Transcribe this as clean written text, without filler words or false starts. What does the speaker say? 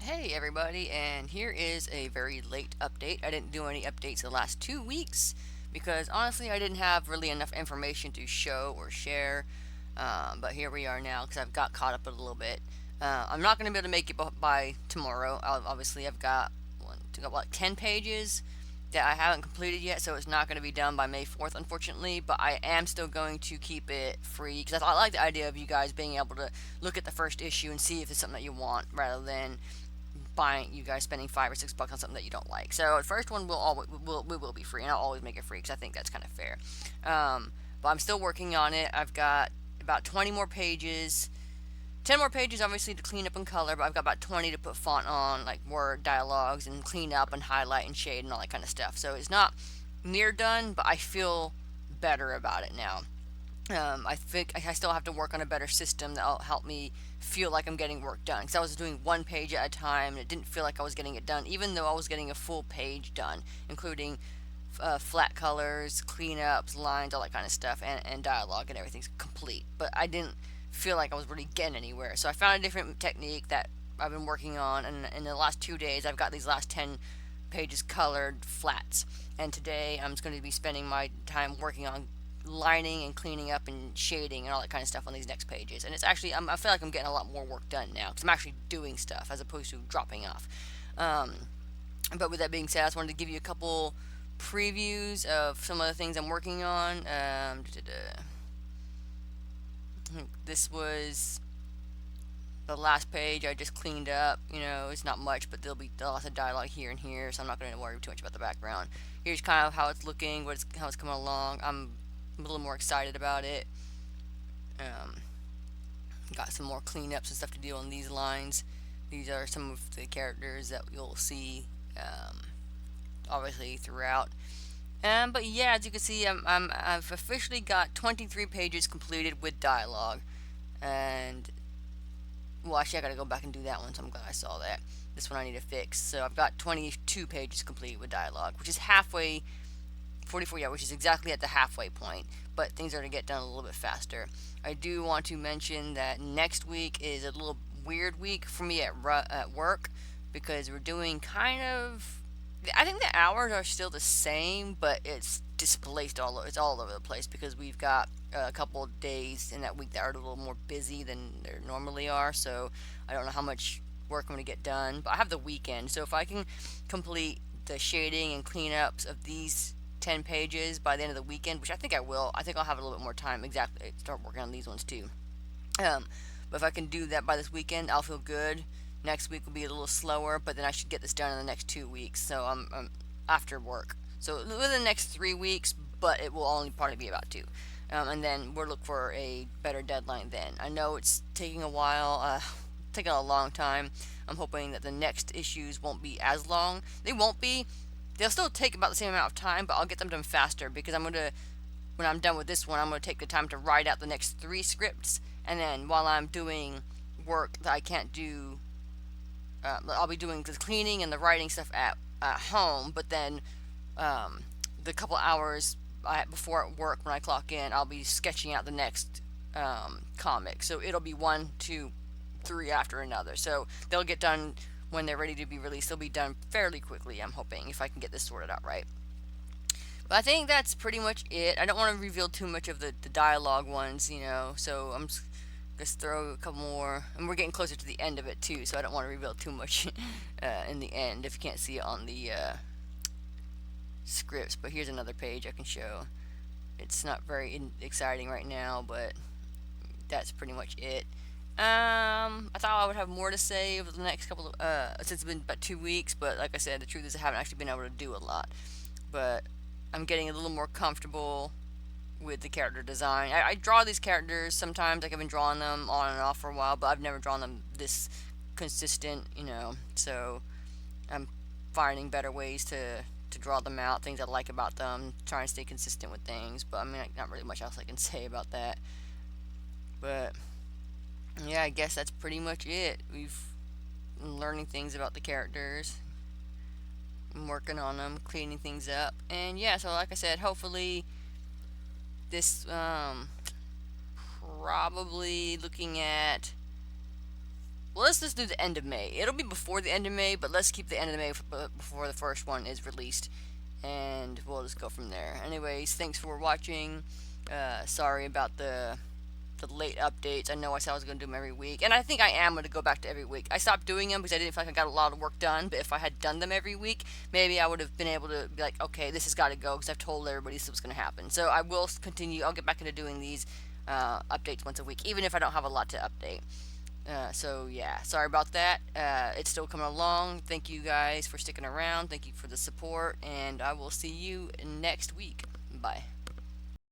Hey everybody, and here is a very late update. I didn't do any updates the last 2 weeks because honestly I didn't have really enough information to show or share. But here we are now because I've got caught up a little bit. I'm not going to be able to make it by tomorrow. Obviously, I've got 10 pages that I haven't completed yet, so it's not going to be done by May 4th, unfortunately. But I am still going to keep it free because I like the idea of you guys being able to look at the first issue and see if it's something that you want rather than buying you guys spending $5 or $6 on something that you don't like. So the first one will be free, and I'll always make it free because I think that's kind of fair. But I'm still working on it. I've got about 20 more pages. 10 more pages, obviously, to clean up and color, but I've got about 20 to put font on, like word dialogues, and clean up and highlight and shade and all that kind of stuff. So it's not near done, but I feel better about it now. I think I still have to work on a better system that'll help me feel like I'm getting work done. Because I was doing one page at a time, and it didn't feel like I was getting it done, even though I was getting a full page done, including flat colors, cleanups, lines, all that kind of stuff, and dialogue, and everything's complete. But I didn't feel like I was really getting anywhere. So I found a different technique that I've been working on, and in the last 2 days, I've got these last 10 pages colored flats. And today, I'm just going to be spending my time working on lining and cleaning up and shading and all that kind of stuff on these next pages. And it's actually, I feel like I'm getting a lot more work done now because I'm actually doing stuff as opposed to dropping off. Um, but with that being said, I just wanted to give you a couple previews of some of the things I'm working on. This was the last page I just cleaned up. You know, it's not much, but there'll be lots of dialogue here and here, so I'm not going to worry too much about the background. Here's kind of how it's looking, how it's coming along. I'm a little more excited about it. Um, got some more cleanups and stuff to do on these lines. These are some of the characters that you'll see, obviously throughout. But yeah, as you can see, I've officially got 23 pages completed with dialogue, and well, actually, I gotta go back and do that one, so I'm glad I saw that. This one I need to fix. So I've got 22 pages complete with dialogue, which is halfway, 44, yeah, which is exactly at the halfway point, but things are to get done a little bit faster. I do want to mention that next week is a little weird week for me at work because we're doing kind of. I think the hours are still the same, but it's displaced all over. It's all over the place because we've got a couple of days in that week that are a little more busy than they normally are. So I don't know how much work I'm going to get done, but I have the weekend. So if I can complete the shading and cleanups of these 10 pages by the end of the weekend, which I think I will, I think I'll have a little bit more time exactly start working on these ones too. Um, but if I can do that by this weekend, I'll feel good. Next week will be a little slower, but then I should get this done in the next 2 weeks. So I'm after work. So within the next 3 weeks, but it will only probably be about two. And then we'll look for a better deadline then. I know it's taking a while, taking a long time. I'm hoping that the next issues won't be as long. They won't be. They'll still take about the same amount of time, but I'll get them done faster because when I'm done with this one, I'm going to take the time to write out the next three scripts. And then while I'm doing work that I can't do, I'll be doing the cleaning and the writing stuff at home, but then the couple hours before at work when I clock in, I'll be sketching out the next comic. So it'll be one, two, three after another. So they'll get done when they're ready to be released. They'll be done fairly quickly, I'm hoping, if I can get this sorted out right. But I think that's pretty much it. I don't want to reveal too much of the dialogue ones, so I'm just throw a couple more. And we're getting closer to the end of it, too, so I don't want to reveal too much in the end if you can't see it on the scripts. But here's another page I can show. It's not very exciting right now, but that's pretty much it. I thought I would have more to say over the next couple of, since it's been about 2 weeks, but like I said, the truth is I haven't actually been able to do a lot. But I'm getting a little more comfortable with the character design. I draw these characters sometimes, like I've been drawing them on and off for a while, but I've never drawn them this consistent, so I'm finding better ways to draw them out, things I like about them, trying to stay consistent with things, but I mean, not really much else I can say about that. But yeah, I guess that's pretty much it. We've been learning things about the characters, I'm working on them, cleaning things up, and yeah, so like I said, hopefully this probably looking at Well, let's just do the end of May. It'll be before the end of May, but let's keep the end of May before the first one is released, and we'll just go from there. Anyways, thanks for watching. Sorry about the late updates. I know I said I was going to do them every week, and I think I am going to go back to every week. I stopped doing them because I didn't feel like I got a lot of work done, but if I had done them every week, maybe I would have been able to be like, okay, this has got to go because I've told everybody this was going to happen. So I will continue. I'll get back into doing these updates once a week, even if I don't have a lot to update. So yeah, sorry about that. It's still coming along. Thank you guys for sticking around. Thank you for the support, and I will see you next week. Bye.